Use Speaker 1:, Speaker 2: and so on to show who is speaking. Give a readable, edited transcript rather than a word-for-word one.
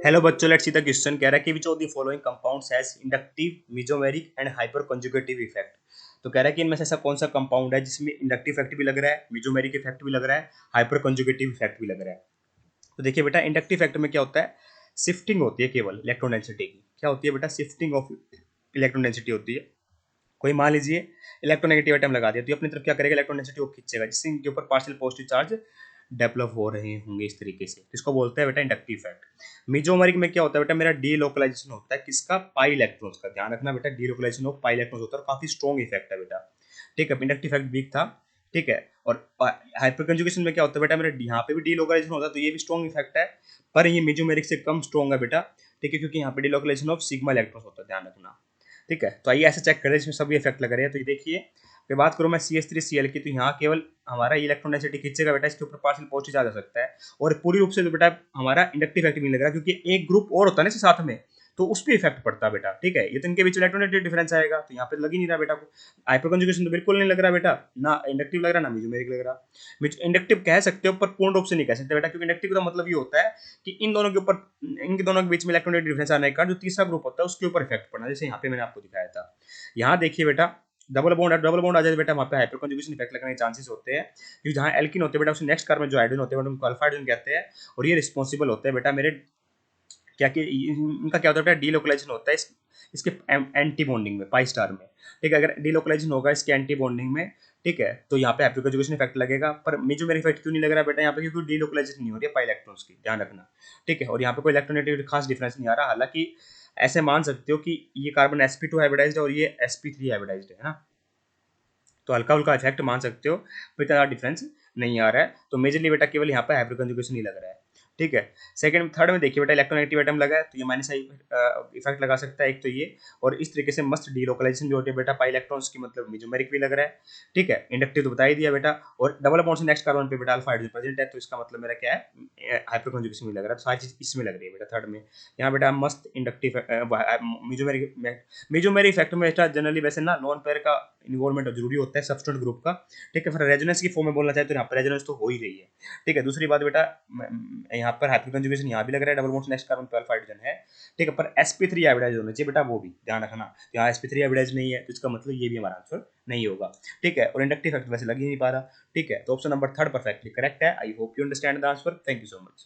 Speaker 1: Hello बच्चों, let's see the question. कह रहा है कि which of the following compounds has inductive, mesomeric and hyper conjugative effect. तो कह रहा है कि इनमें से ऐसा कौन सा कंपाउंड है जिसमें इंडक्टिव इफेक्ट भी लग रहा है, मेसोमेरिक इफेक्ट भी लग रहा है, हाइपर कंजुगेटिव इफेक्ट भी लग रहा है। तो देखिए बेटा, इंडक्टिव इफेक्ट में क्या होता है, शिफ्टिंग होती है केवल इलेक्ट्रॉन डेंसिटी की। क्या होती है बेटा? शिफ्टिंग ऑफ इलेक्ट्रॉन डेंसिटी होती है। कोई मान लीजिए इलेक्ट्रोनेगेटिव आइटम लगा दिया तो ये अपनी तरफ क्या करेगा, इलेक्ट्रॉन डेंसिटी को खींचेगा, जिससे इनके ऊपर पार्शियल पॉजिटिव चार्ज डेवलप हो रहे होंगे इस तरीके से। इसको बोलते हैं बेटा इंडक्टिव इफेक्ट। मेसोमेरिक में क्या होता है बेटा, मेरा डीलोकलाइजेशन होता है किसका? पाई इलेक्ट्रॉन्स का। ध्यान रखना बेटा, डीलोकलाइजेशन ऑफ पाई इलेक्ट्रॉन्स होता है और काफी स्ट्रॉन्ग इफेक्ट है बेटा। ठीक है, इंडक्टिव इफेक्ट वीक था। ठीक है, और हाइपर कंजुगेशन में क्या होता है बेटा, मेरा यहाँ पे भी डीलोकलाइजेशन होता है तो ये भी स्ट्रॉन्ग इफेक्ट है, पर ये मेसोमेरिक से कम स्ट्रॉन्ग है बेटा। ठीक है, क्योंकि यहाँ पे डीलोकलाइजेशन ऑफ सिग्मा इलेक्ट्रॉन्स होता है, ध्यान रखना। ठीक है, तो आइए ऐसे चेक करें इसमें सभी इफेक्ट लग रहे हैं। तो ये देखिए, फिर बात करूँ मैं CH3Cl की, तो यहाँ केवल हमारा इलेक्ट्रॉन डेंसिटी खींचेगा बेटा, इसके ऊपर पार्शियल पॉजिटिव चार्ज आ सकता है। और पूरी रूप से तो बेटा हमारा इंडक्टिव इफेक्ट नहीं लग रहा, क्योंकि एक ग्रुप और होता है ना इसके साथ में, तो उस पर इफेक्ट पड़ता है बेटा। ठीक है, ये तो इनके बीच इलेक्ट्रोनेगेटिव डिफरेंस आएगा, तो यहाँ पे लग ही नहीं रहा बेटा को। हाइपर कंजुगेशन तो बिल्कुल नहीं लग रहा बेटा, ना इंडक्टिव लग रहा ना मेसोमेरिक लग रहा। इंडक्टिव कह सकते हो पर पूर्ण रूप से नहीं कह सकते बेटा, क्योंकि इंडक्टिव का मतलब ये होता है कि इन दोनों के ऊपर, इनके दोनों के बीच में इलेक्ट्रोनेगेटिव डिफरेंस आने का जो तीसरा ग्रुप होता है उसके ऊपर इफेक्ट पड़ना, जैसे यहाँ पे मैंने आपको दिखाया था। यहाँ देखिए बेटा, डबल बॉन्ड आ जाए बेटा, वहाँ पे हाइपर कंजुगेशन इफेक्ट लगने के चांसेस होते हैं, क्योंकि जहाँ एल्किन होते हैं बेटा उसके नेक्स्ट कार्बन जो हाइड्रोजन होते हैं उनको अल्फा हाइड्रोजन कहते हैं। और ये रिस्पॉन्सिबल होते हैं बेटा मेरे, क्या कि इनका क्या होता है बेटा, डीलोकलाइजेशन होता है इसके एंटी बॉन्डिंग में, पाई स्टार में। ठीक है, अगर डीलोकलाइजेशन होगा इसके एंटी बॉन्डिंग में, ठीक है, तो यहाँ पे हाइपर कंजुगेशन इफेक्ट लगेगा। पर मेसोमेरिक इफेक्ट क्यों नहीं लग रहा बेटा यहाँ पे? क्योंकि डीलोकलाइजेशन नहीं हो रही है पाई इलेक्ट्रॉन्स की, ध्यान रखना। ठीक है, और यहाँ पे कोई इलेक्ट्रोनेगेटिव खास डिफरेंस नहीं आ रहा। हालांकि ऐसे मान सकते हो कि ये कार्बन sp2 हाइब्रिडाइज्ड है और ये sp3 हाइब्रिडाइज्ड है ना, तो हल्का हल्का इफेक्ट मान सकते हो, पर इतना डिफरेंस नहीं आ रहा है। तो मेजरली बेटा केवल यहाँ पे हाइपर कंजुगेशन ही लग रहा है। ठीक है, सेकंड थर्ड में देखिए बेटा, इलेक्ट्रोनेगेटिव आइटम लगा है तो ये माइनस इफेक्ट लगा सकता है एक तो ये। और इस तरीके से मस्ट डीलोकलाइजेशन जो होती है बेटा पाई इलेक्ट्रॉन्स की, मतलब मेसोमेरिक भी लग रहा है। ठीक है, इंडक्टिव तो बता ही दिया बेटा। और डबल बॉन्ड से नेक्स्ट कार्बन पे बेटा अल्फा हाइड्रोजन प्रेजेंट है, तो इसका मतलब मेरा क्या है, हाइपर कंजुगेशन भी लग रहा है। तो सारी चीज इसमें लग रही है बेटा थर्ड में। यहाँ बेटा मस्त इंडक्टिव मेसोमेरिक, मेसोमेरिक इफेक्ट में बेटा जनरली वैसे ना नॉन पेयर का इन्वॉल्वमेंट जरूरी होता है सब्सटेंट ग्रुप का। ठीक है, फिर रेजोनेंस की फॉर्म में बोलना चाहे तो यहाँ पर रेजोनेंस तो हो ही रही है। ठीक है, दूसरी बात बेटा, यहाँ पर हाइपर कंजुगेशन यहाँ भी लग रहा है, डबल बॉन्ड नेक्स्ट कार्बन पे अल्फा हाइड्रोजन है। ठीक है, पर sp3 हाइब्रिडाइज होना चाहिए बेटा, वो भी ध्यान रखना। तो यहाँ sp3 हाइब्रिडाइज नहीं है, तो इसका मतलब ये भी हमारा आंसर नहीं होगा। ठीक है, और इंडक्टिव इफेक्ट वैसे लग ही नहीं पा रहा। ठीक है, तो option number third perfectly correct है। I hope you understand the answer. Thank you so much.